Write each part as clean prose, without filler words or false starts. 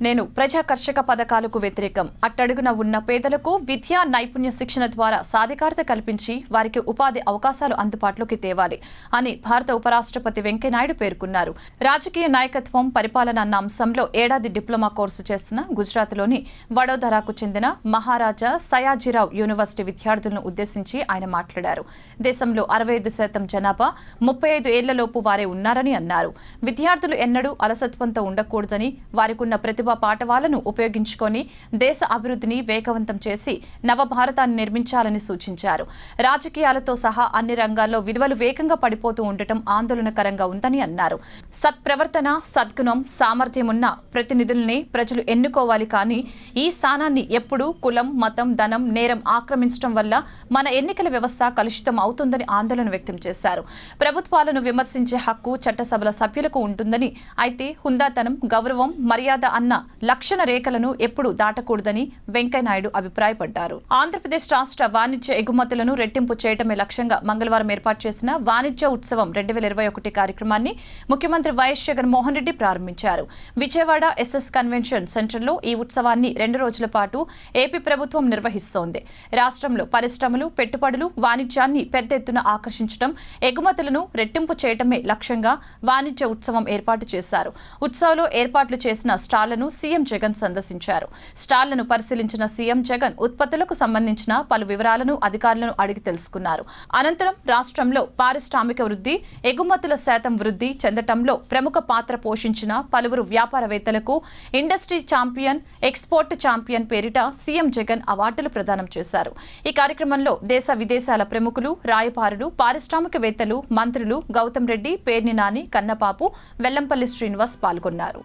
నేను ప్రజాకర్షక పథకాలకు వ్యతిరేకం. అట్టడుగున ఉన్న పేదలకు విద్యా నైపుణ్య శిక్షణ ద్వారా సాధికారత కల్పించి వారికి ఉపాధి అవకాశాలు అందుబాటులోకి తేవాలి అని భారత ఉపరాష్ట్రపతి వెంకయ్యనాయుడు పేర్కొన్నారు. రాజకీయ నాయకత్వం, పరిపాలన అన్న అంశంలో ఏడాది డిప్లొమా కోర్సు చేస్తున్న గుజరాత్లోని వడోదరాకు చెందిన మహారాజా సయాజీరావు యూనివర్సిటీ విద్యార్థులను ఉద్దేశించి ఆయన మాట్లాడారు. దేశంలో 65% జనాభా 35 ఏళ్లలోపు వారే ఉన్నారని అన్నారు. విద్యార్థులు ఎన్నడూ అలసత్వంతో ఉండకూడదని, వారికున్న ప్రతిభా పాఠవాలను ఉపయోగించుకొని దేశ అభివృద్ధిని వేగవంతం చేసి నవభారతాన్ని నిర్మించాలని సూచించారు. రాజకీయాలతో సహా అన్ని రంగాల్లో విలువలు వేగంగా పడిపోతూ ఉండటం ఆందోళనకరంగా ఉందని అన్నారు. సత్ప్రవర్తన, సద్గుణం, సామర్థ్యం ఉన్న ప్రతినిధుల్ని ప్రజలు ఎన్నుకోవాలి. కానీ ఈ స్థానాన్ని ఎప్పుడూ కులం, మతం, ధనం, నేరం ఆక్రమించడం వల్ల మన ఎన్నికల వ్యవస్థ కలుషితం అవుతుందని ఆందోళన వ్యక్తం చేశారు. ప్రభుత్వాలను విమర్శించే హక్కు చట్టసభల సభ్యులకు ఉంటుందని, అయితే హుందాతనం, గౌరవం, మర్యాద అన్న లక్షణ రేఖలను ఎప్పుడూ దాటకూడదని వెంకయ్యనాయుడు అభిప్రాయపడ్డారు. ఆంధ్రప్రదేశ్ రాష్ట్ర వాణిజ్య ఎగుమతులను రెట్టింపు చేయటమే లక్ష్యంగా మంగళవారం ఏర్పాటు చేసిన వాణిజ్య ఉత్సవం 2021 కార్యక్రమాన్ని ముఖ్యమంత్రి వైఎస్ జగన్మోహన్ రెడ్డి ప్రారంభించారు. విజయవాడ ఎస్ఎస్ కన్వెన్షన్ సెంటర్లో ఈ ఉత్సవాన్ని 2 రోజుల పాటు ఏపీ ప్రభుత్వం నిర్వహిస్తోంది. రాష్ట్రంలో పరిశ్రమలు, పెట్టుబడులు, వాణిజ్యాన్ని పెద్ద ఎత్తున ఆకర్షించడం, ఎగుమతులను రెట్టింపు చేయటమే లక్ష్యంగా వాణిజ్య ఉత్సవం ఏర్పాటు చేశారు. ఉత్సవంలో ఏర్పాట్లు చేసిన స్టాళ్లను సీఎం జగన్ సందర్శించారు. స్టాళ్లను పరిశీలించిన సీఎం జగన్ ఉత్పత్తులకు సంబంధించిన పలు వివరాలను అధికారులను అడిగి తెలుసుకున్నారు. అనంతరం రాష్ట్రంలో పారిశ్రామిక వృద్ధి, ఎగుమతుల శాతం వృద్ధి చెందటంలో ప్రముఖ పాత్ర పోషించిన పలువురు వ్యాపారవేత్తలకు ఇండస్ట్రీ ఛాంపియన్, ఎక్స్పోర్ట్ ఛాంపియన్ పేరిట సీఎం జగన్ అవార్డులు ప్రదానం చేశారు. ఈ కార్యక్రమంలో దేశ విదేశాల ప్రముఖులు, రాయబారులు, పారిశ్రామికవేత్తలు, మంత్రులు గౌతమ్ రెడ్డి, పేర్ని నాని, కన్నపాపు, వెల్లంపల్లి శ్రీనివాస్ పాల్గొన్నారు.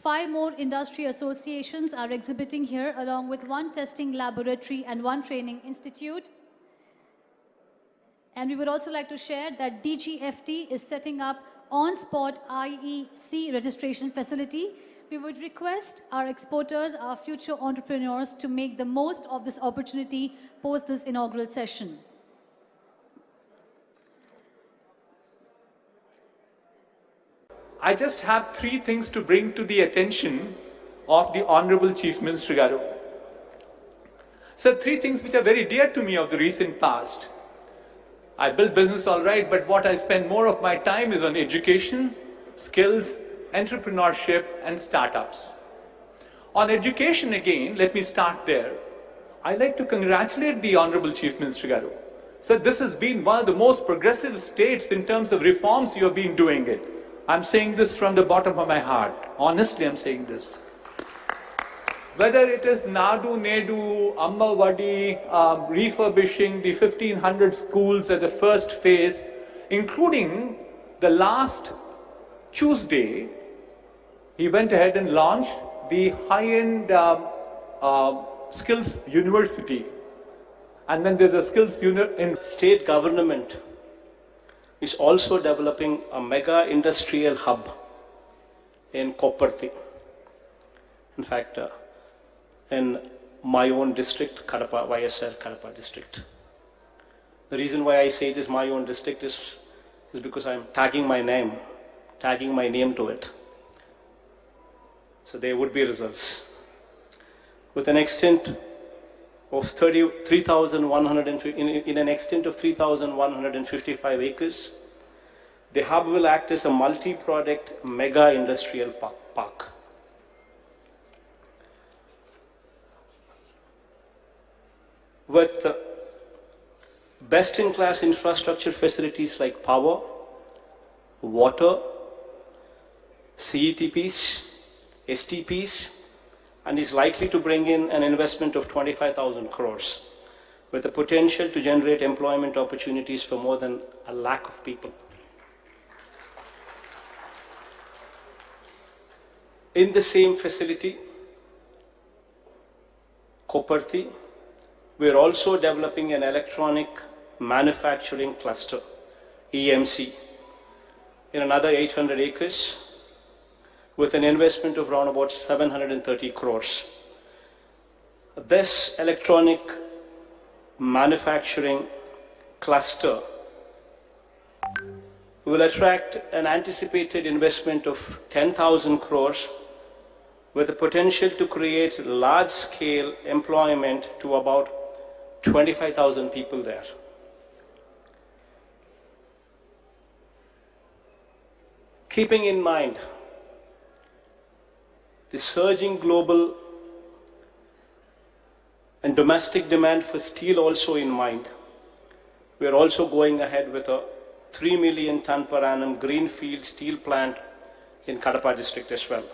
5 more industry associations are exhibiting here, along with 1 testing laboratory and 1 training institute. And we would also like to share that DGFT is setting up on-spot IEC registration facility. We would request our exporters, our future entrepreneurs, to make the most of this opportunity post this inaugural session. I just have 3 things to bring to the attention of the Honorable Chief Minister Garu. So 3 things which are very dear to me of the recent past. I build business all right, but what I spend more of my time is on education, skills, entrepreneurship and startups. On education again, let me start there. I like to congratulate the Honorable Chief Minister Garu. So this has been one of the most progressive states in terms of reforms you have been doing it. I'm saying this from the bottom of my heart. Honestly, I'm saying this. Whether it is Nadu, Nedu, Amma Vadi, refurbishing the 1,500 schools at the first phase, including the last Tuesday, he went ahead and launched the high-end skills university. And then there's a skills unit in state government is also developing a mega industrial hub in Koparthi. In fact, in my own district, Kadapa, YSR Kadapa district. The reason why I say it is my own district is because I'm tagging my name to it. So there would be results. With an extent of 3,150 in an extent of 3,155 acres, the hub will act as a multi-product mega industrial park. With best-in-class infrastructure facilities like power, water, CETPs, STPs, and is likely to bring in an investment of 25,000 crores with the potential to generate employment opportunities for more than 1 lakh of people. In the same facility, Koparthi, we are also developing an electronic manufacturing cluster, EMC, in another 800 acres with an investment of around about 730 crores. This electronic manufacturing cluster will attract an anticipated investment of 10,000 crores with the potential to create large-scale employment to about 25,000 people there. Keeping in mind the surging global and domestic demand for steel also in mind, we are also going ahead with a 3 million ton per annum greenfield steel plant in Kadapa district as well,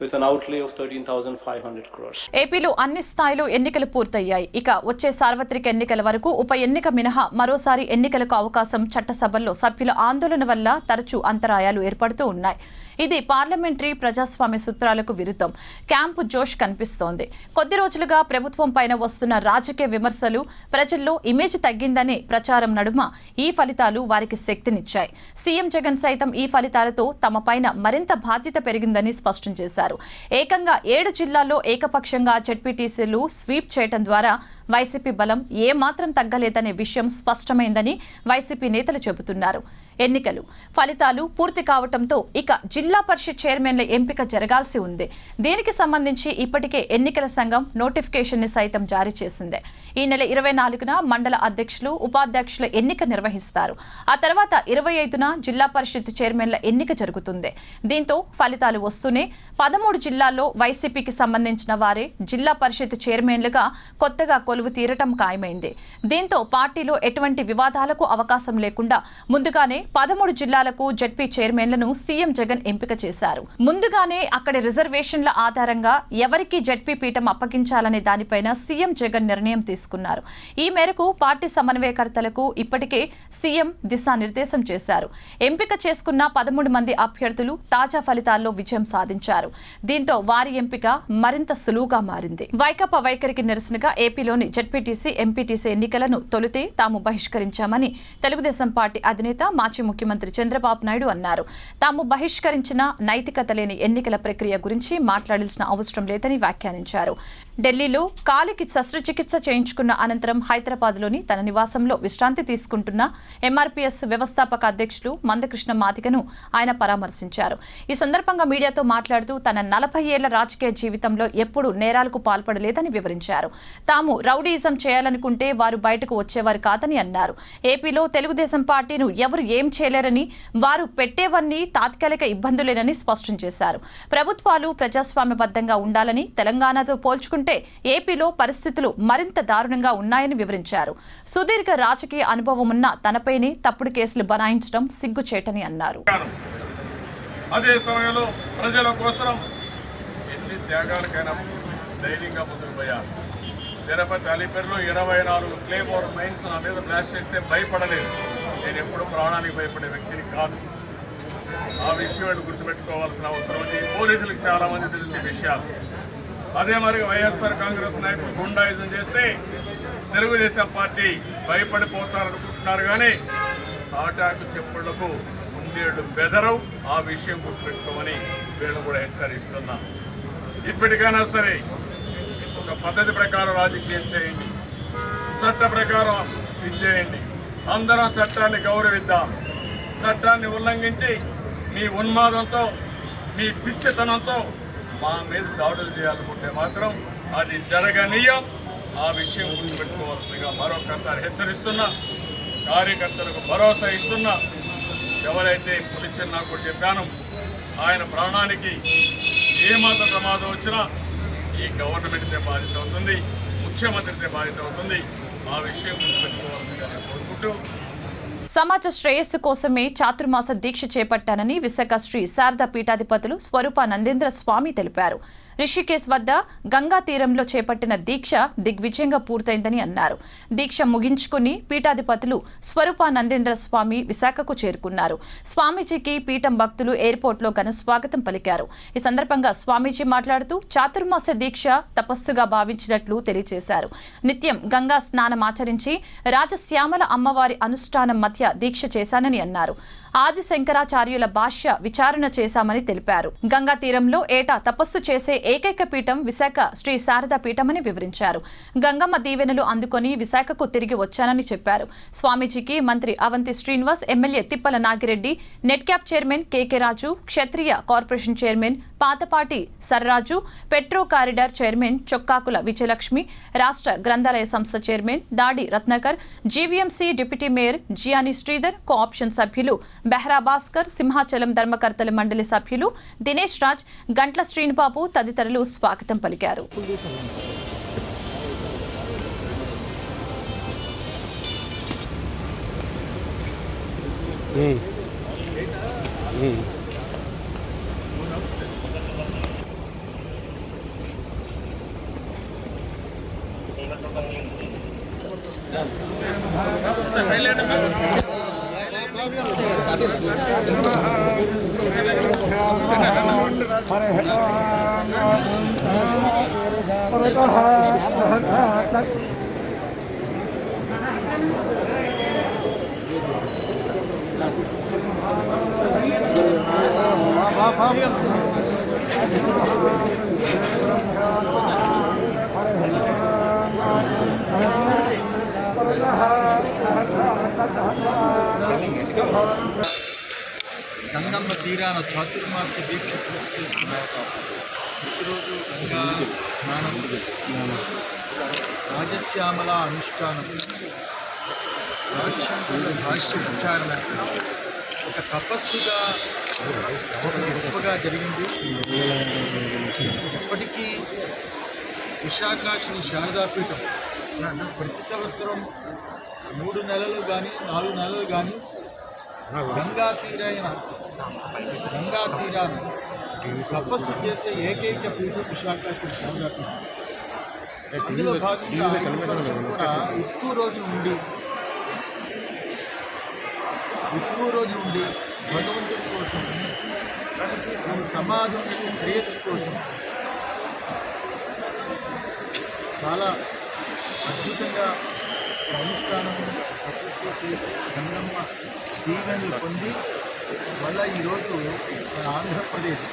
with an outlay of 13,500 crores. ఏపీలో అన్ని స్థాయిలో ఎన్నికలు పూర్తయ్యాయి. ఇక వచ్చే సార్వత్రిక ఎన్నికల వరకు ఉప ఎన్నిక మినహా మరోసారి ఎన్నికలకు అవకాశం చట్టసభల్లో సభ్యుల ఆందోళన వల్ల తరచూ అంతరాయాలు ఏర్పడుతూ ఉన్నాయి. ఇది పార్లమెంటరీ ప్రజాస్వామ్య సూత్రాలకు విరుద్ధం. క్యాంపు జోష్ కనిపిస్తోంది. కొద్ది రోజులుగా ప్రభుత్వం పైన వస్తున్న రాజకీయ విమర్శలు ప్రజల్లో ఇమేజ్ తగ్గిందని ప్రచారం నడుమ ఈ ఫలితాలు వారికి శక్తినిచ్చాయి. సీఎం జగన్ సైతం ఈ ఫలితాలతో తమ పైన మరింత బాధ్యత పెరిగిందని స్పష్టం చేశారు. ఏకంగా 7 జిల్లాల్లో ఏకపక్షంగా జెడ్పీటీసీలు స్వీప్ చేయడం ద్వారా వైసీపీ బలం ఏమాత్రం తగ్గలేదనే విషయం స్పష్టమైందని వైసీపీ నేతలు చెబుతున్నారు. ఎన్నికలు ఫలితాలు పూర్తి కావడంతో ఇక జిల్లా పరిషత్ చైర్మన్ల ఎంపిక జరగాల్సి ఉంది. దీనికి సంబంధించి ఇప్పటికే ఎన్నికల సంఘం నోటిఫికేషన్ ని సైతం జారీ చేసింది. ఈ నెల 24న మండల అధ్యక్షులు ఉపాధ్యక్షుల ఎన్నిక నిర్వహిస్తారు. ఆ తర్వాత 25న జిల్లా పరిషత్ చైర్మన్ల ఎన్నిక జరుగుతుంది. దీంతో ఫలితాలు వస్తూనే 13 జిల్లాల్లో వైసీపీకి సంబంధించిన వారే జిల్లా పరిషత్ చైర్మన్లుగా కొత్తగా కొలువు తీరటం ఖాయమైంది. దీంతో పార్టీలో ఎటువంటి వివాదాలకు అవకాశం లేకుండా ముందుగానే 13 జిల్లాలకు జెడ్పీ చైర్మన్లను సీఎం జగన్ ఎంపిక చేశారు. ముందుగానే అక్కడి రిజర్వేషన్ల ఆధారంగా ఎవరికి జెడ్పీ పీఠం అప్పగించాలనే దానిపైన సీఎం జగన్ నిర్ణయం తీసుకున్నారు. ఈ మేరకు పార్టీ సమన్వయకర్తలకు ఇప్పటికే సీఎం దిశానిర్దేశం చేశారు. ఎంపిక చేసుకున్న 13 మంది అభ్యర్థులు తాజా ఫలితాల్లో విజయం సాధించారు. దీంతో వారి ఎంపిక మరింత సులువుగా మారింది. వైకాపా వైఖరికి నిరసనగా ఏపీలోని జెడ్పీటీసీ ఎంపీటీసీ ఎన్నికలను తొలుతే తాము బహిష్కరించామని తెలుగుదేశం పార్టీ అధినేత మాజీ ముఖ్యమంత్రి చంద్రబాబు నాయుడు అన్నారు. తాము బహిష్కరించిన నైతికత లేని ఎన్నికల ప్రక్రియ గురించి మాట్లాడాల్సిన అవసరం లేదని వ్యాఖ్యానించారు. ఢిల్లీలో కాలికి శస్త్రచికిత్స చేయించుకున్న అనంతరం హైదరాబాద్లోని తన నివాసంలో విశ్రాంతి తీసుకుంటున్న ఎంఆర్పీఎస్ వ్యవస్థాపక అధ్యక్షులు మందకృష్ణ మాదిగను ఆయన పరామర్శించారు. ఈ సందర్భంగా మీడియాతో మాట్లాడుతూ తన 40 ఏళ్ల రాజకీయ జీవితంలో ఎప్పుడూ నేరాలకు పాల్పడలేదని వివరించారు. తాము రౌడీయిజం చేయాలనుకుంటే వారు బయటకు వచ్చేవారు కాదని అన్నారు. ఏపీలో తెలుగుదేశం పార్టీను ఎవరు ఏం చేయలేరని, వారు పెట్టేవన్నీ తాత్కాలిక ఇబ్బందులేనని స్పష్టం చేశారు. ప్రభుత్వాలు ప్రజాస్వామ్యబద్ధంగా ఉండాలని, తెలంగాణతో పోల్చుకుంటే ఏపీలో పరిస్థితులు మరింత దారుణంగా ఉన్నాయని వివరించారు. సుదీర్ఘ రాజకీయ అనుభవం ఉన్న తనపైనే తప్పుడు కేసులు బనాయించడం సిగ్గుచేటని అన్నారు. అదే సమయంలో ప్రజల కోసం ఎన్ని త్యాగాలకైనా ధైర్యంగా ముందుకు పోయారు. తిరుపతి అలిపేరులో 24 క్లేమోర్ మైన్స్ నా మీద బ్లాస్ట్ చేస్తే భయపడలేదు. నేను ఎప్పుడు ప్రాణానికి భయపడే వ్యక్తిని కాదు. ఆ విషయం గుర్తుపెట్టుకోవాల్సిన అవసరం ఉంది. పోలీసులకు చాలా మంది తెలిసే విషయాలు. అదే మరి వైఎస్ఆర్ కాంగ్రెస్ నాయకులు గుండాయిజం చేస్తే తెలుగుదేశం పార్టీ భయపడిపోతారనుకుంటున్నారు. కానీ తాటాకు చెప్పుళ్లకు ఉండేడు బెదరవు. ఆ విషయం గుర్తుపెట్టుకోమని వీళ్ళు కూడా హెచ్చరిస్తున్నా. ఇప్పటికైనా సరే ఒక పద్ధతి ప్రకారం రాజకీయం చేయండి, చట్ట ప్రకారం ఇది చేయండి. అందరం చట్టాన్ని గౌరవిద్దాం. చట్టాన్ని ఉల్లంఘించి మీ ఉన్మాదంతో, మీ పిచ్చితనంతో మా మీద దాడులు చేయాలనుకుంటే మాత్రం అది జరగనీయం. ఆ విషయం గుర్తుపెట్టుకోవాల్సిందిగా మరొకసారి హెచ్చరిస్తున్నా. కార్యకర్తలకు భరోసా ఇస్తున్నా. ఎవరైతే పులిచెన్నా కూడా చెప్పాను, ఆయన ప్రాణానికి ఏమాత్రం ప్రమాదం వచ్చినా ఈ గవర్నమెంట్దే బాధ్యత అవుతుంది, ముఖ్యమంత్రిదే బాధ్యత అవుతుంది. ఆ విషయం గుర్తుపెట్టుకోవాల్సిందిగా కోరుకుంటూ సమాజ శ్రేయస్సు కోసమే చాతుర్మాస దీక్ష చేపట్టానని విశాఖ శ్రీ శారదా పీఠాధిపతులు స్వరూపానందేంద్ర స్వామి తెలిపారు. రిషికేశ్ వద్ద గంగా తీరంలో చేపట్టిన దీక్ష దిగ్విజయంగా పూర్తయిందని అన్నారు. దీక్ష ముగించుకుని పీఠాధిపతులు స్వరూపానందేంద్ర స్వామి విశాఖకు చేరుకున్నారు. స్వామీజీకి పీఠం భక్తులు ఎయిర్పోర్ట్లో ఘన స్వాగతం పలికారు. ఈ సందర్భంగా స్వామీజీ మాట్లాడుతూ చాతుర్మాస దీక్ష తపస్సుగా భావించినట్లు తెలియజేశారు. నిత్యం గంగా స్నానమాచరించి రాజశ్యామల అమ్మవారి అనుష్ఠానం మధ్య దీక్ష చేశానని అన్నారు. ఆది శంకరాచార్యుల భాష్య విచారణ చేశామని తెలిపారు. గంగా తీరంలో ఏటా తపస్సు చేసే ఏకైక పీఠం విశాఖ శ్రీ శారదా పీఠమని వివరించారు. గంగమ్మ దీవెనలు అందుకొని విశాఖకు తిరిగి వచ్చానని చెప్పారు. స్వామీజీకి మంత్రి Avanthi Srinivas, MLA Tippala Nagireddy, NEDCAP chairman KK Raju, Kshatriya corporation chairman Pathapati Sarraju, petro corridor chairman Chokkakula Vijayalakshmi, రాష్ట్ర గ్రంథాలయ సంస్థ chairman Dadi Ratnakar, GVMC deputy mayor Jiyani Sridhar, cooption సభ్యులు బెహ్రా భాస్కర్, సింహాచలం ధర్మకర్తల మండలి సభ్యులు దినేష్ రాజ్, గంట్ల శ్రీనిబాబు తదితరులు స్వాగతం పలికారు. గంగమ్మ తీరాన చాతుర్మాస దీక్ష పూర్తి చేసుకున్నారు. ప్రతిరోజు గంగా స్నానం, రాజశ్యామల అనుష్ఠానం, ఆదిశంకరుల భాష్య విచారణ ఒక తపస్సుగా గొప్పగా జరిగింది. ఇప్పటికీ విశాఖ శ్రీ శారదాపీఠం ప్రతి సంవత్సరం 3 నెలలు కానీ 4 నెలలు కానీ గంగా తీరాన తపస్సు చేసే ఏకైక పీఠం విశాఖ శ్రీ శారదాపీఠం. అందులో భాగంగా ఈ సంవత్సరం కూడా ఎక్కువ రోజులు ఉండి భగవంతుడి కోసం, ఈ సమాజం యొక్క శ్రేయస్సు కోసం చాలా అద్భుతంగా అనుష్ఠానం తపస్సు చేసి గంగమ్మ దీవెనలు పొంది మళ్ళీ ఈరోజు మన ఆంధ్రప్రదేశ్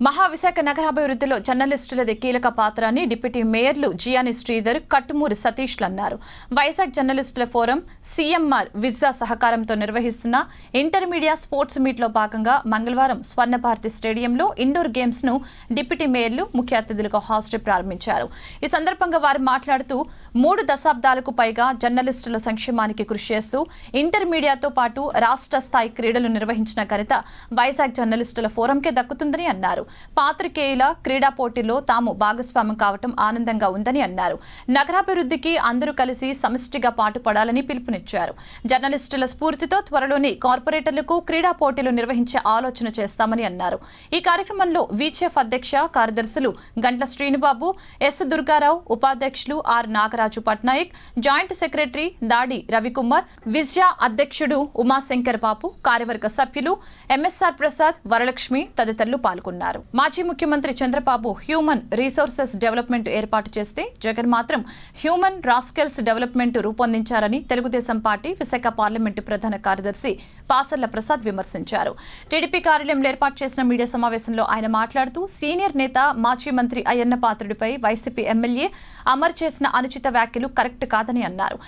మహావిశాఖ నగరాభివృద్ధిలో జర్నలిస్టులది కీలక పాత్ర అని డిప్యూటీ మేయర్లు జియాని శ్రీధర్, కట్టుమూరి సతీష్లు అన్నారు. వైజాగ్ జర్నలిస్టుల ఫోరం సిఎంఆర్ విజా సహకారంతో నిర్వహిస్తున్న ఇంటర్మీడియా స్పోర్ట్స్ మీట్లో భాగంగా మంగళవారం స్వర్ణభారతి స్టేడియంలో ఇండోర్ గేమ్స్ ను డిప్యూటీ మేయర్లు ముఖ్య అతిథులుగా హాజరై ప్రారంభించారు. ఈ సందర్భంగా వారు మాట్లాడుతూ 3 దశాబ్దాలకు పైగా జర్నలిస్టుల సంక్షేమానికి కృషి చేస్తూ ఇంటర్మీడియాతో పాటు రాష్ట్ర స్థాయి క్రీడలు నిర్వహించిన ఘనత వైజాగ్ జర్నలిస్టుల ఫోరంకే దక్కుతుందని అన్నారు. పాత్రికేయుల క్రీడా పోటీల్లో తాము భాగస్వామ్యం కావటం ఆనందంగా ఉందని అన్నారు. నగరాభివృద్ధికి అందరూ కలిసి సమిష్టిగా పాటుపడాలని పిలుపునిచ్చారు. జర్నలిస్టుల స్ఫూర్తితో త్వరలోని కార్పొరేటర్లకు క్రీడా పోటీలు నిర్వహించే ఆలోచన చేస్తామని అన్నారు. ఈ కార్యక్రమంలో విసిఎఫ్ అధ్యక్ష కార్యదర్శులు గంట్ల శ్రీనిబాబు, ఎస్ దుర్గారావు, ఉపాధ్యక్షులు R Nagaraju Patnaik, joint secretary Dadi Ravikumar, విజయ అధ్యక్షుడు ఉమాశంకర్ బాబు, కార్యవర్గ సభ్యులు ఎంఎస్ఆర్ ప్రసాద్, వరలక్ష్మి తదితరులు పాల్గొన్నారు. మాజీ ముఖ్యమంత్రి చంద్రబాబు హ్యూమన్ రీసోర్సెస్ డెవలప్మెంట్ ఏర్పాటు చేస్తే జగన్ మాత్రం హ్యూమన్ రాస్కెల్స్ డెవలప్మెంట్ రూపొందించారని తెలుగుదేశం పార్టీ విశాఖ పార్లమెంటు ప్రధాన కార్యదర్శి పాసర్ల ప్రసాద్ విమర్శించారు. టీడీపీ కార్యాలయంలో ఏర్పాటు చేసిన మీడియా సమావేశంలో ఆయన మాట్లాడుతూ సీనియర్ నేత మాజీ మంత్రి అయ్యన్న పాత్రుడిపై వైసీపీ ఎమ్మెల్యే అమర్ చేసిన అనుచిత వ్యాఖ్యలు కరెక్ట్ కాదని అన్నారు.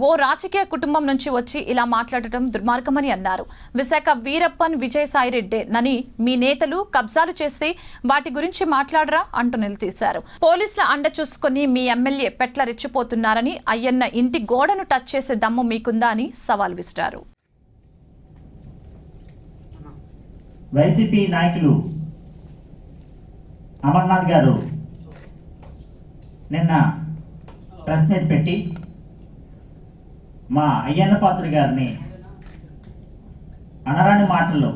ఓ రాజకీయ కుటుంబం నుంచి వచ్చి ఇలా మాట్లాడటం దుర్మార్గమని అన్నారు. విశాఖ వీరప్పన్ విజయసాయిరెడ్డి నని మీ నేతలు కబ్జాలు చేస్తే వాటి గురించి మాట్లాడరా అంటూ నిలదీశారు. పోలీసుల అండ చూసుకుని మీ ఎమ్మెల్యే పెట్ల రెచ్చిపోతున్నారని, అయ్యన్న ఇంటి గోడను టచ్ చేసే దమ్ము మీకుందా అని సవాల్ విసిరారు. వైసీపీ నాయకులు అమర్నాథ్ గారు నిన్న ప్రెస్ మీట్ పెట్టి మా అయ్యన్న పాత్రుడి గారిని అనరాని మాటలు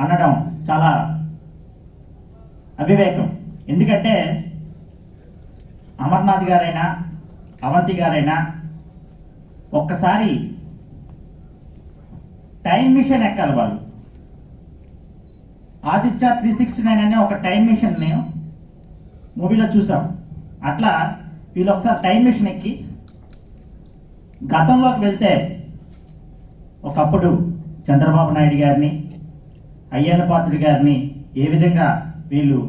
అనడం చాలా అవివేకం. ఎందుకంటే అమర్నాథ్ గారైనా అవంతి గారైనా ఒక్కసారి టైం మిషన్ ఎక్కాలి. వాళ్ళు ఆదిత్య 369 అనే ఒక టైం మిషన్ మూవీలో చూసాం. అట్లా వీళ్ళు ఒకసారి టైం మిషన్ ఎక్కి గతంలోకి వెళ్తే ఒకప్పుడు చంద్రబాబు నాయుడు గారిని, అయ్యన్న పాత్రుడి గారిని ఏ విధంగా వీళ్ళు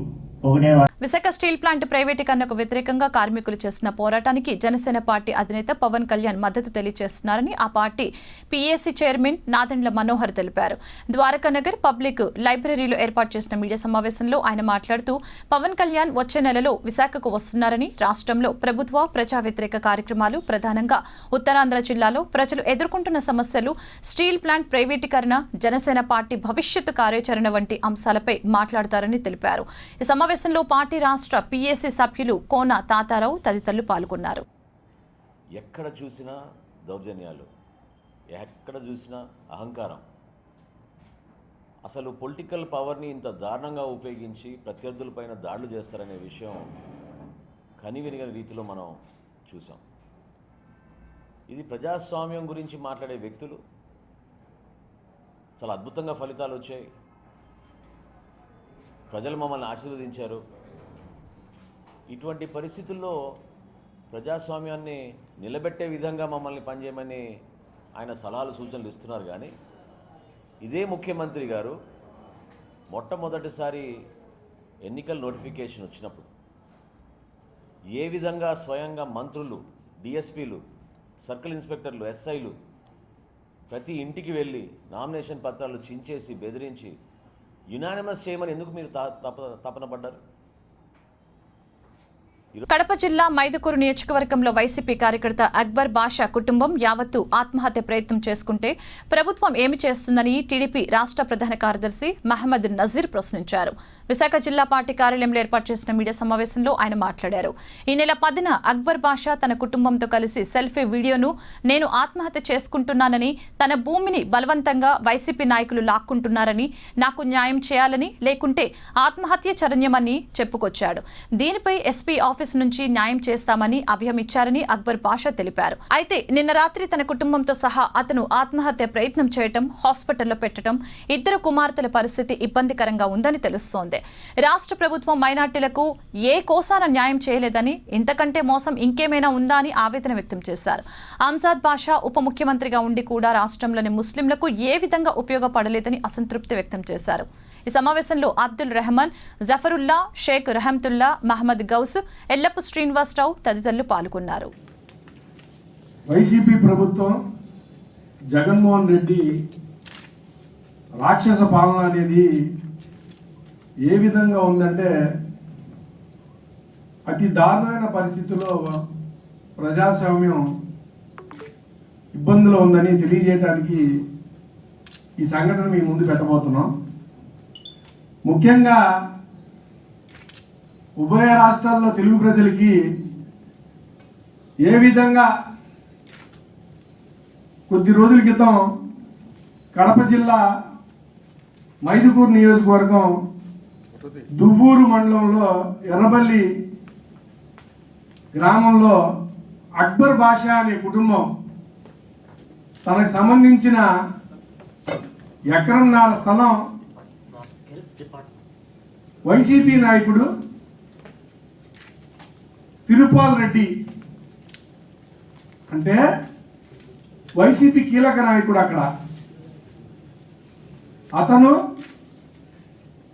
పొగిడేవారు. విశాఖ స్టీల్ ప్లాంట్ ప్రైవేటీకరణకు వ్యతిరేకంగా కార్మికులు చేసిన పోరాటానికి జనసేన పార్టీ అధినేత పవన్ కళ్యాణ్ మద్దతు తెలియజేస్తున్నారని ఆ party PAC chairman Nadendla Manohar తెలిపారు. ద్వారకానగర్ పబ్లిక్ లైబ్రరీలో ఏర్పాటు చేసిన మీడియా సమావేశంలో ఆయన మాట్లాడుతూ పవన్ కళ్యాణ్ వచ్చే నెలలో విశాఖకు వస్తున్నారని, రాష్ట్రంలో ప్రభుత్వ ప్రజా వ్యతిరేక కార్యక్రమాలు, ప్రధానంగా ఉత్తరాంధ్ర జిల్లాలో ప్రజలు ఎదుర్కొంటున్న సమస్యలు, స్టీల్ ప్లాంట్ ప్రైవేటీకరణ, జనసేన పార్టీ భవిష్యత్తు కార్యాచరణ వంటి అంశాలపై మాట్లాడతారని తెలిపారు. ఈ సమావేశంలో పార్టీ రాష్ట్ర పీఏసీ సభ్యులు కోన తాతారావు తదితరులు పాల్గొన్నారు. ఎక్కడ చూసినా దౌర్జన్యాలు, ఎక్కడ చూసినా అహంకారం. అసలు పొలిటికల్ పవర్ని ఇంత దారుణంగా ఉపయోగించి ప్రత్యర్థులపైన దాడులు చేస్తారనే విషయం కనివినిగని రీతిలో మనం చూసాం. ఇది ప్రజాస్వామ్యం గురించి మాట్లాడే వ్యక్తులు చాలా అద్భుతంగా ఫలితాలు వచ్చాయి. ప్రజలు మమ్మల్ని ఆశీర్వదించారు. ఇటువంటి పరిస్థితుల్లో ప్రజాస్వామ్యాన్ని నిలబెట్టే విధంగా మమ్మల్ని పనిచేయమని ఆయన సలహాలు, సూచనలు ఇస్తున్నారు. కానీ ఇదే ముఖ్యమంత్రి గారు మొట్టమొదటిసారి ఎన్నికల నోటిఫికేషన్ వచ్చినప్పుడు ఏ విధంగా స్వయంగా మంత్రులు, డిఎస్పీలు, సర్కిల్ ఇన్స్పెక్టర్లు, ఎస్ఐలు ప్రతి ఇంటికి వెళ్ళి నామినేషన్ పత్రాలు చించేసి బెదిరించి యునానిమస్ చేయమని ఎందుకు మీరు తపన పడ్డారు? కడప జిల్లా మైదుకూరు నియోజకవర్గంలో వైసీపీ కార్యకర్త అక్బర్ బాషా కుటుంబం యావత్తు ఆత్మహత్య ప్రయత్నం చేసుకుంటే ప్రభుత్వం ఏమి చేస్తుందని టీడీపీ రాష్ట్ర ప్రధాన కార్యదర్శి మహమ్మద్ నజీర్ ప్రశ్నించారు. విశాఖ జిల్లా పార్టీ కార్యాలయంలో ఏర్పాటు చేసిన మీడియా సమావేశంలో ఆయన మాట్లాడారు. ఈ నెల 10న అక్బర్ బాషా తన కుటుంబంతో కలిసి సెల్ఫీ వీడియోను నేను ఆత్మహత్య చేసుకుంటున్నానని, తన భూమిని బలవంతంగా వైసీపీ నాయకులు లాక్కుంటున్నారని, నాకు న్యాయం చేయాలని, లేకుంటే ఆత్మహత్య చరణ్యమని చెప్పుకొచ్చాడు. దీనిపై ఎస్పీ ఆఫీస్ నుంచి న్యాయం చేస్తామని అభయమిచ్చారని అక్బర్ బాషా తెలిపారు. అయితే నిన్న రాత్రి తన కుటుంబంతో సహా అతను ఆత్మహత్య ప్రయత్నం చేయటం, హాస్పిటల్లో పెట్టడం, ఇద్దరు కుమార్తెల పరిస్థితి ఇబ్బందికరంగా ఉందని తెలుస్తోంది. రాష్ట్ర ప్రభుత్వం మైనార్టీలకు ఏ కోసాన న్యాయం చేయలేదని, ఇంతకంటే మోసం ఇంకేమైనా ఉందా అని ఆవేదన వ్యక్తం చేశారు. ఆమ్జాద్ బాషా ఉప ముఖ్యమంత్రిగా ఉండి కూడా రాష్ట్రంలోని ముస్లింలకు ఏ విధంగా ఉపయోగపడలేదని అసంతృప్తి వ్యక్తం చేశారు. ఈ సమావేశంలో అబ్దుల్ రెహమాన్, జఫరుల్లా, షేక్ రహమతుల్లా, మహమ్మద్ గౌస్, ఎల్లప్పు శ్రీనివాసరావు తదితరులు పాల్గొన్నారు. వైసీపీ ప్రభుత్వం, జగన్మోహన్ రెడ్డి రాక్షస పాలన అనేది ఏ విధంగా ఉందంటే, అతి దారుణమైన పరిస్థితుల్లో ప్రజాస్వామ్యం ఇబ్బందులు ఉందని తెలియజేయడానికి ఈ సంఘటన మీ ముందు పెట్టబోతున్నాం. ముఖ్యంగా ఉభయ రాష్ట్రాల్లో తెలుగు ప్రజలకి ఏ విధంగా కొద్ది రోజుల క్రితం కడప జిల్లా మైదుకూరు నియోజకవర్గం దువ్వూరు మండలంలో ఎర్రబల్లి గ్రామంలో అక్బర్ బాషా అనే కుటుంబం తనకు సంబంధించిన ఎకరన్నర స్థలం వైసీపీ నాయకుడు తిరుపాల్ రెడ్డి, అంటే వైసీపీ కీలక నాయకుడు అక్కడ, అతను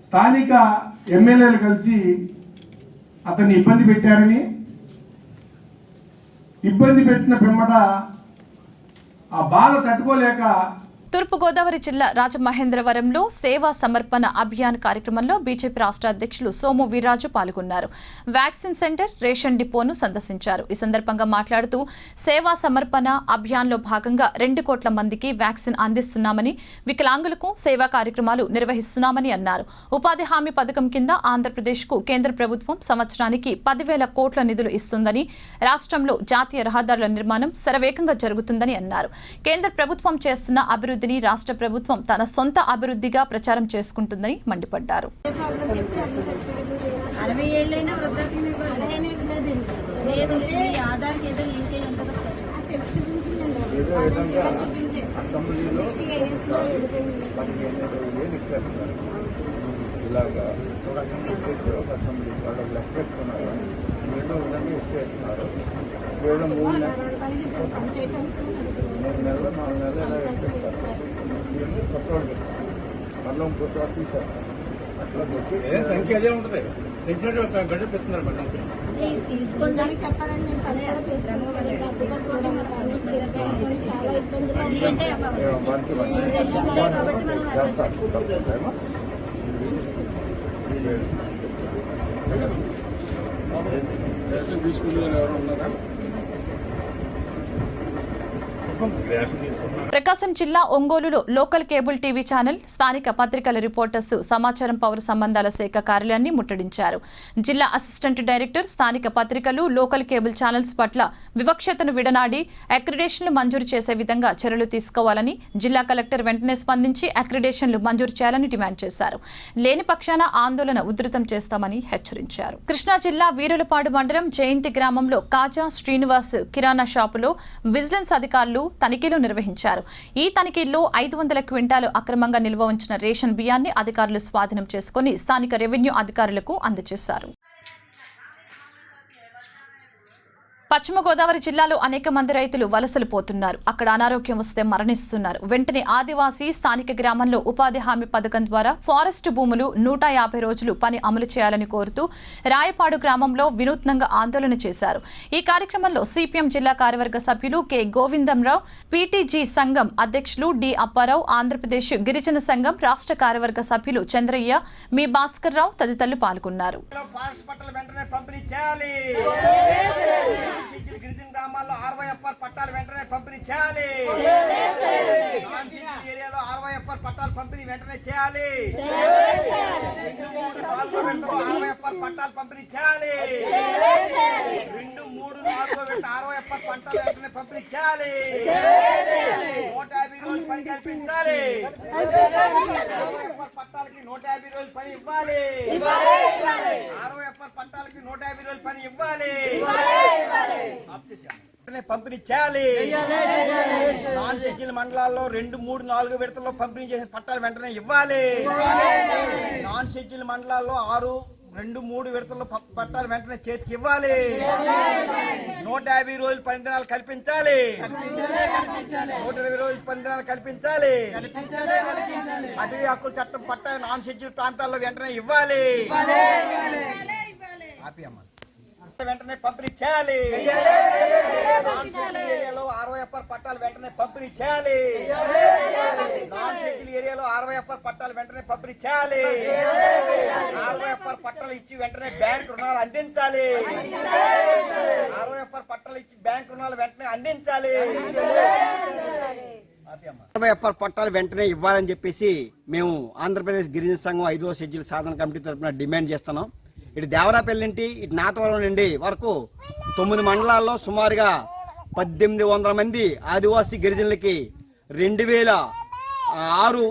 స్థానిక ఎమ్మెల్యేలు కలిసి అతన్ని ఇబ్బంది పెట్టారని, ఇబ్బంది పెట్టిన పిమ్మట ఆ బాధ తట్టుకోలేక తూర్పుగోదావరి జిల్లా రాజమహేంద్రవరంలో సేవా సమర్పణ అభియాన్ కార్యక్రమంలో బీజేపీ రాష్ట్ర అధ్యక్షులు సోము వీర్రాజు పాల్గొన్నారు. వ్యాక్సిన్ సెంటర్, రేషన్ డిపోను సందర్శించారు. ఈ సందర్భంగా మాట్లాడుతూ సేవా సమర్పణ అభియాన్లో భాగంగా 2 కోట్ల మందికి వ్యాక్సిన్ అందిస్తున్నామని, వికలాంగులకు సేవా కార్యక్రమాలు నిర్వహిస్తున్నామని అన్నారు. ఉపాధి హామీ పథకం కింద ఆంధ్రప్రదేశ్కు కేంద్ర ప్రభుత్వం సంవత్సరానికి 10,000 కోట్ల నిధులు ఇస్తుందని, రాష్ట్రంలో జాతీయ రహదారుల నిర్మాణం శరవేగంగా జరుగుతుందని అన్నారు. కేంద్ర ప్రభుత్వం చేస్తున్న అభివృద్ధిని రాష్ట్ర ప్రభుత్వం తన సొంత అభివృద్ధిగా ప్రచారం చేసుకుంటుందని మండిపడ్డారు. 60 ఏళ్ళైనా వృద్ధాప్యం ఆధార్ ఏదో లింక్ అయి ఉంటుంది. ఇలాగా ఒక అసెంబ్లీ చేసి ఒక అసెంబ్లీ వాళ్ళు లెక్క పెట్టుకున్నారు, ఏదో విధంగా ఇచ్చేస్తున్నారు. 3 3 నెలలు 4 నెలలు ఇలా పెట్టేస్తారు. కొత్త వాళ్ళకి ఇస్తారు. మళ్ళీ ఇంకొక చోట తీసేస్తారు. అట్లా ఏ సంఖ్య అదే ఉంటుంది. పెంచినట్టు ఒక గంట పెడుతున్నారు మళ్ళీ. తీసుకోవడానికి చెప్పాలని నేను పదే చేశాను. చాలా ఇబ్బందులు అంటే కాబట్టి మనం తీసుకునే ఎవరు ఉన్నారా? ప్రకాశం జిల్లా ఒంగోలులో లోకల్ కేబుల్ టీవీ ఛానల్, స్థానిక పత్రికల రిపోర్టర్స్ సమాచారం పౌర సంబంధాల శాఖ కార్యాలయాన్ని ముట్టడించారు. జిల్లా అసిస్టెంట్ డైరెక్టర్ స్థానిక పత్రికలు, లోకల్ కేబుల్ ఛానల్స్ పట్ల వివక్షతను విడనాడి అక్రిడేషన్లు మంజూరు చేసే విధంగా చర్యలు తీసుకోవాలని జిల్లా కలెక్టర్ వెంటనే స్పందించి అక్రిడేషన్లు మంజూరు చేయాలని డిమాండ్ చేశారు. లేని పక్షాన ఆందోళన ఉధృతం చేస్తామని హెచ్చరించారు. కృష్ణా జిల్లా వీరులపాడు మండలం జయంతి గ్రామంలో కాజా శ్రీనివాస్ కిరాణా షాపులో విజిలెన్స్ అధికారులు తనిఖీలు నిర్వహించారు. ఈ తనిఖీల్లో 500 క్వింటాలు అక్రమంగా నిల్వ ఉంచిన రేషన్ బియ్యాన్ని అధికారులు స్వాధీనం చేసుకుని స్థానిక రెవెన్యూ అధికారులకు అందజేశారు. పశ్చిమ గోదావరి జిల్లాలో అనేక మంది రైతులు వలసలు పోతున్నారు. అక్కడ అనారోగ్యం వస్తే మరణిస్తున్నారు. వెంటనే ఆదివాసీ స్థానిక గ్రామంలో ఉపాధి హామీ పథకం ద్వారా ఫారెస్ట్ భూములు 150 రోజులు పని అమలు చేయాలని కోరుతూ రాయపాడు గ్రామంలో వినూత్నంగా ఆందోళన చేశారు. ఈ కార్యక్రమంలో సిపిఎం జిల్లా కార్యవర్గ సభ్యులు కె గోవిందంరావు, పీటీజీ సంఘం అధ్యక్షులు డి అప్పారావు, ఆంధ్రప్రదేశ్ గిరిజన సంఘం రాష్ట్ర కార్యవర్గ సభ్యులు చంద్రయ్య, మీ భాస్కర్ రావు తదితరులు పాల్గొన్నారు. గిరిజన గ్రామాల్లో RYFR పట్టాలు వెంటనే పంపిణీ చేయాలి. ఏరియాలో RYFR పట్టాలు పంపిణీ వెంటనే చేయాలి. 2-3-4 RYFR పట్టాలు పంపిణీ చేయాలి. 2-3-4 RYFR పట్టాలు వెంటనే పంపిణీ చేయాలి. 150 రోజులు పని కల్పించాలి. RYFR పట్టాలకి 150 రోజులు పని ఇవ్వాలి. RYFR పట్టాలకి 150 రోజులు పని ఇవ్వాలి. పంపిణీ చేయాలి. నాన్ షెడ్యూల్ మండలాల్లో 2-3-4 విడతల్లో పంపిణీ చేసిన పట్టాలు వెంటనే ఇవ్వాలి. నాన్ షెడ్యూల్ మండలాల్లో 2-3 విడతల్లో పట్టాలు వెంటనే చేతికి ఇవ్వాలి. 150 రోజులు పని దినాలు కల్పించాలి. 120 రోజులు పని దినాలు కల్పించాలి. అటవీ హక్కుల చట్టం పట్టా నాన్ షెడ్యూల్ ప్రాంతాల్లో వెంటనే ఇవ్వాలి. వెంటనే పంపిణీ చేయాలి. నాన్ షెడ్యూల్ ఏరియాలో RYFR పట్టాలు వెంటనే పంపిణీ చేయాలి. నాన్ షెడ్యూల్ ఏరియాలో RYFR పట్టాలు వెంటనే పంపిణీ చేయాలి. RYFR పట్టాలు ఇచ్చి వెంటనే బ్యాంక్ రుణాలు అందించాలి. RYFR పట్టాలు ఇచ్చి బ్యాంక్ రుణాలు వెంటనే అందించాలి. RYFR పట్టాలు వెంటనే ఇవ్వాలని చెప్పేసి మేము ఆంధ్రప్రదేశ్ గిరిజన సంఘం 5వ షెడ్యూల్ సాధన కమిటీ తరఫున డిమాండ్ చేస్తున్నాం. ఇటు దేవరాపల్లి నుండి ఇటు నాతవరం నుండి వరకు 9 మండలాల్లో సుమారుగా 1800 మంది ఆదివాసీ గిరిజనులకి 2006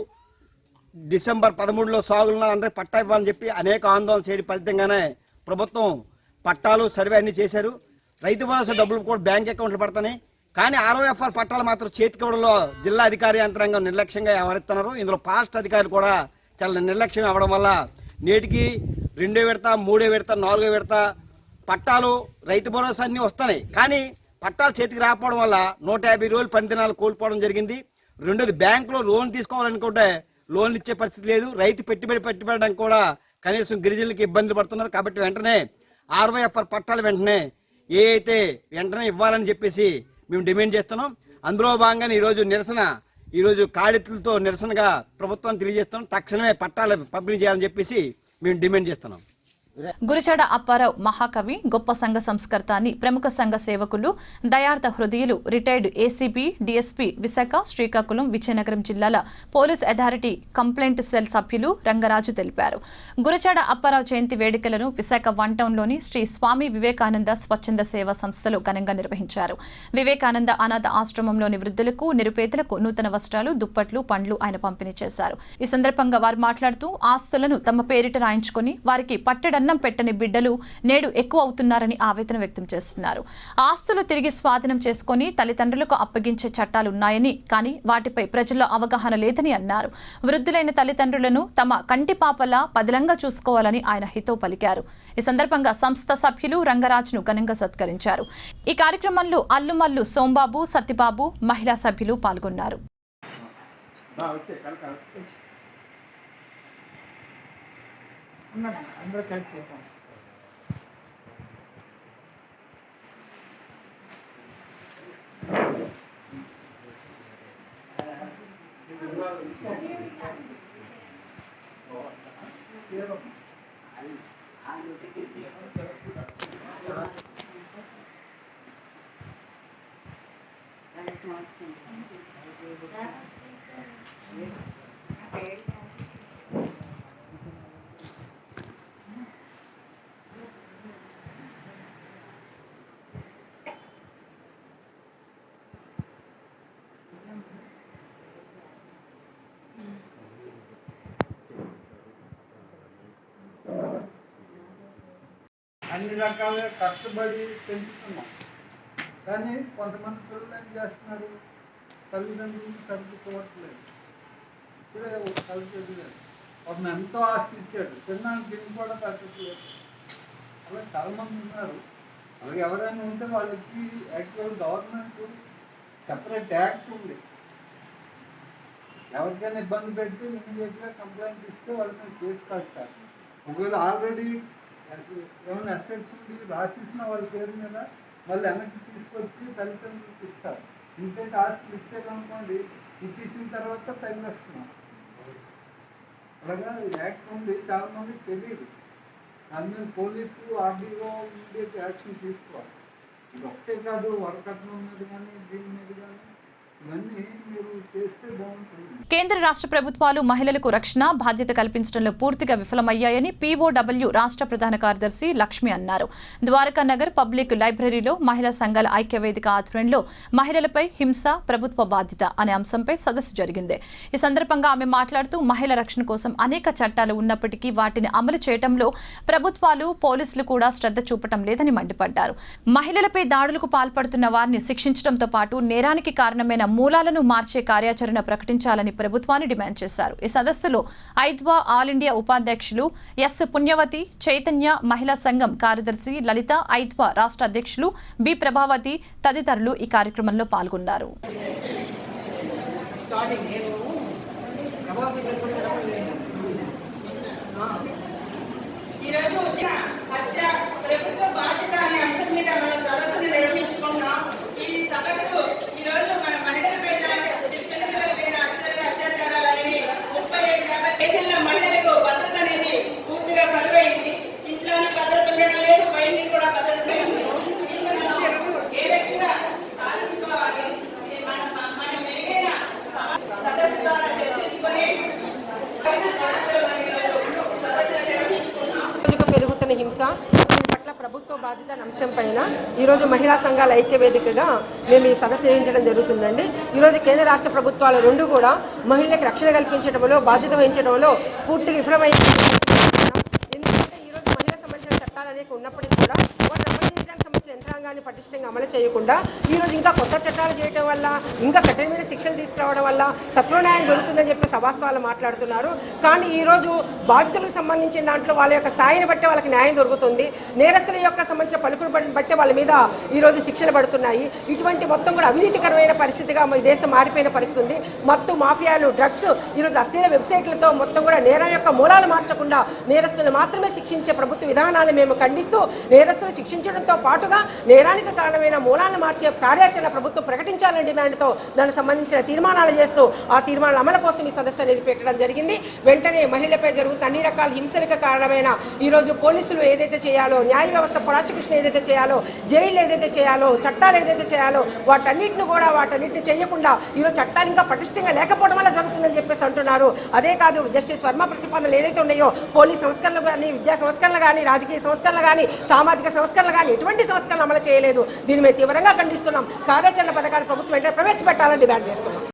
డిసెంబర్ 13లో సాగులున్న అందరికి పట్టా ఇవ్వాలని చెప్పి అనేక ఆందోళన చేయడం ఫలితంగానే ప్రభుత్వం పట్టాలు సర్వే అన్ని చేశారు. రైతు భరోసా డబ్బులు కూడా బ్యాంక్ అకౌంట్లు పడతాయి. కానీ RYFR పట్టాలు మాత్రం చేతికివ్వడంలో జిల్లా అధికారి యంత్రాంగం నిర్లక్ష్యంగా వ్యవహరిస్తున్నారు. ఇందులో ఫారెస్ట్ అధికారులు కూడా చాలా నిర్లక్ష్యం అవ్వడం వల్ల నేటికి 2వ విడత, 3వ విడత, 4వ విడత పట్టాలు రైతు భరోసా అన్నీ వస్తున్నాయి. కానీ పట్టాలు చేతికి రాకపోవడం వల్ల 150 రోజులు పని దినాలు కోల్పోవడం జరిగింది. రెండోది బ్యాంకులో లోన్ తీసుకోవాలనుకుంటే లోన్లు ఇచ్చే పరిస్థితి లేదు. రైతు పెట్టుబడడానికి కూడా కనీసం గిరిజనులకి ఇబ్బందులు పడుతున్నారు. కాబట్టి వెంటనే RYFR పట్టాలు వెంటనే వెంటనే ఇవ్వాలని చెప్పేసి మేము డిమాండ్ చేస్తున్నాం. అందులో భాగంగానే ఈరోజు కాడితులతో నిరసనగా ప్రభుత్వాన్ని తెలియజేస్తున్నాం. తక్షణమే పట్టాలు పంపిణీ చేయాలని చెప్పేసి మేము డిమాండ్ చేస్తున్నాం. గురిచాడ అప్పారావు మహాకవి, గొప్ప సంఘ సంస్కర్త అని ప్రముఖ సంఘ సేవకులు, దయార్థ హృదయులు, retired ACP, DSP Visakha, Srikakulam, Vizianagaram జిల్లాల పోలీస్ అథారిటీ కంప్లైంట్ సెల్ సభ్యులు రంగరాజు తెలిపారు. గురిచాడ అప్పారావు జయంతి వేడుకలను విశాఖ 1 టౌన్లోని శ్రీ స్వామి వివేకానంద స్వచ్ఛంద సేవా సంస్థలో ఘనంగా నిర్వహించారు. వివేకానంద అనాథ ఆశ్రమంలోని వృద్ధులకు, నిరుపేదలకు నూతన వస్త్రాలు, దుప్పట్లు, పండ్లు ఆయన పంపిణీ చేశారు. ఈ సందర్భంగా వారు మాట్లాడుతూ ఆస్తులను తమ పేరిట రాయించుకుని వారికి పట్టడన్న అన్నం పెట్టని బిడ్డలు నేడు ఎక్కువ అవుతున్నారని ఆవేదన వ్యక్తం చేస్తున్నారు. ఆస్తులు తిరిగి స్వాధీనం చేసుకుని తల్లిదండ్రులకు అప్పగించే చట్టాలున్నాయని, కానీ వాటిపై ప్రజల్లో అవగాహన లేదని అన్నారు. వృద్ధులైన తల్లిదండ్రులను తమ కంటి పాపలా పదిలంగా చూసుకోవాలని ఆయన హితవు పలికారు. ఈ సందర్భంగా సంస్థ సభ్యులు రంగరాజ్ను ఘనంగా సత్కరించారు. ఈ కార్యక్రమంలో అల్లుమల్లు సోంబాబు, సత్యబాబు, మహిళా సభ్యులు పాల్గొన్నారు. అందరూ కలిసి చేస్తాం. అన్ని రకాలుగా కష్టపడి పెంచుతున్నాం, కానీ కొంతమంది పిల్లలు ఏం చేస్తున్నారు, తల్లిదండ్రులు సరిగ్గా చూడట్లేదు. ఇప్పుడే కలిసి వాళ్ళని ఎంతో ఆస్తి ఇచ్చాడు, తిన్నానికి తిని కూడా పెట్టట్లేదు. అలా చాలామంది ఉన్నారు. అలాగే ఎవరైనా ఉంటే వాళ్ళకి యాక్చువల్ గవర్నమెంట్ సెపరేట్ యాక్ట్ ఉంది. ఎవరికైనా ఇబ్బంది పెడితే ఇమీడియట్గా కంప్లైంట్ ఇస్తే వాళ్ళకి కేసు కట్టారు. ఒకవేళ ఆల్రెడీ ఏమైనా అసెట్స్ ఉండి రాసిస్తున్న వాళ్ళ పేరు మీద మళ్ళీ వెనక్కి తీసుకొచ్చి తల్లిదండ్రులకు ఇస్తారు. ఇంకేంటి ఆస్తులు ఇచ్చేదనుకోండి, ఇచ్చేసిన తర్వాత తగిలిస్తున్నాం. అలాగా యాక్ట్ ఉంది, చాలా మందికి తెలియదు. దాని మీద పోలీసు, ఆర్డీఓ ఇమీడియట్ యాక్షన్ తీసుకోవాలి. ఇది ఒకటే కాదు, వరకట్నం మీద కానీ దీని మీద కానీ ఇవన్నీ మీరు చేస్తే బాగుంటుంది. కేంద్ర రాష్ట్ర ప్రభుత్వాలు మహిళలకు రక్షణ బాధ్యత కల్పించడంలో పూర్తిగా విఫలమయ్యాయని పీఓడబ్ల్యూ రాష్ట్ర ప్రధాన కార్యదర్శి లక్ష్మి అన్నారు. ద్వారకా నగర్ పబ్లిక్ లైబ్రరీలో మహిళా సంఘాల ఐక్యవేదిక ఆధ్వర్యంలో మహిళలపై హింస ప్రభుత్వ బాధ్యత అనే అంశంపై సదస్సు జరిగింది. ఈ సందర్భంగా ఆమె మాట్లాడుతూ మహిళల రక్షణ కోసం అనేక చట్టాలు ఉన్నప్పటికీ వాటిని అమలు చేయడంలో ప్రభుత్వాలు, పోలీసులు కూడా శ్రద్ధ చూపటం లేదని మండిపడ్డారు. మహిళలపై దాడులకు పాల్పడుతున్న వారిని శిక్షించడంతో పాటు నేరానికి కారణమైన మూలాలను మార్చే కార్యాచరణ ప్రకటించాలని ప్రభుత్వాన్ని డిమాండ్ చేశారు. ఈ సదస్సులో ఐద్వా ఆల్ ఇండియా ఉపాధ్యక్షులు ఎస్ పుణ్యవతి, చైతన్య మహిళా సంఘం కార్యదర్శి లలిత, ఐద్వా రాష్ట్ర అధ్యక్షులు బి ప్రభావతి తదితరులు ఈ కార్యక్రమంలో పాల్గొన్నారు. పెరుగుతున్న హింస, దీని పట్ల ప్రభుత్వ బాధ్యత అంశం పైన ఈరోజు మహిళా సంఘాల ఐక్యవేదికగా మేము ఈ సదస్సు నిర్వహించడం జరుగుతుందండి. ఈరోజు కేంద్ర రాష్ట్ర ప్రభుత్వాలు రెండు కూడా మహిళలకు రక్షణ కల్పించడంలో, బాధ్యత వహించడంలో పూర్తిగా విఫలమైంది. ఎందుకంటే ఈరోజు మహిళలకు సంబంధించిన చట్టాలు అనేక ఉన్నప్పటికీ కూడా వాటిని అమలు చేయడానికి సంబంధించిన యంత్రాంగాన్ని పటిష్టంగా అమలు చేయకుండా ఈరోజు ఇంకా కొత్త చట్టాలు చేయడం వల్ల, ఇంకా కఠినమైన శిక్షలు తీసుకురావడం వల్ల సత్వన్యాయం దొరుకుతుందని చెప్పి సభాస్థాలు మాట్లాడుతున్నారు. కానీ ఈరోజు బాధితులకు సంబంధించిన దాంట్లో వాళ్ళ యొక్క స్థాయిని బట్టి వాళ్ళకి న్యాయం దొరుకుతుంది. నేరస్తుల యొక్క సంబంధించిన పలుకులు బట్టి వాళ్ళ మీద ఈరోజు శిక్షలు పడుతున్నాయి. ఇటువంటి మొత్తం కూడా అవినీతికరమైన పరిస్థితిగా ఈ దేశం మారిపోయిన పరిస్థితి ఉంది. మత్తు మాఫియాలు, డ్రగ్స్, ఈరోజు అశ్లీల వెబ్సైట్లతో మొత్తం కూడా నేరం యొక్క మూలాలు మార్చకుండా నేరస్తులను మాత్రమే శిక్షించే ప్రభుత్వ విధానాన్ని మేము ఖండిస్తూ, నేరస్తులు శిక్షించడంతో పాటుగా నేరానికి కారణమైన మూలాలను మార్చే కార్యాచరణ ప్రభుత్వం ప్రకటించాలనే డిమాండ్తో దానికి సంబంధించిన తీర్మానాలు చేస్తూ ఆ తీర్మానాల అమలు కోసం ఈ సదస్సు అనేది పెట్టడం జరిగింది. వెంటనే మహిళలపై జరుగుతున్న అన్ని రకాల హింసలకు కారణమైన ఈరోజు పోలీసులు ఏదైతే చేయాలో, న్యాయ వ్యవస్థ ప్రాసిక్యూషన్ ఏదైతే చేయాలో, జైలు ఏదైతే చేయాలో, చట్టాలు ఏదైతే చేయాలో వాటన్నిటిని చేయకుండా ఈరోజు చట్టాలు ఇంకా పటిష్టంగా లేకపోవడం వల్ల జరుగుతుందని చెప్పేసి అంటున్నారు. అదే కాదు, జస్టిస్ వర్మ ప్రతిపాదనలు ఏదైతే ఉన్నాయో, పోలీస్ సంస్కరణలు కానీ, విద్యా సంస్కరణలు కానీ, రాజకీయ సంస్కరణలు కానీ, సామాజిక సంస్కరణలు కానీ ఎటువంటి సంస్కరణ అమలు చేయలేదు. దీన్ని మేము తీవ్రంగా ఖండిస్తున్నాం. కార్యాచరణ పథకాన్ని ప్రభుత్వం వెంటనే ప్రవేశపెట్టాలని డిమాండ్ చేస్తున్నాం.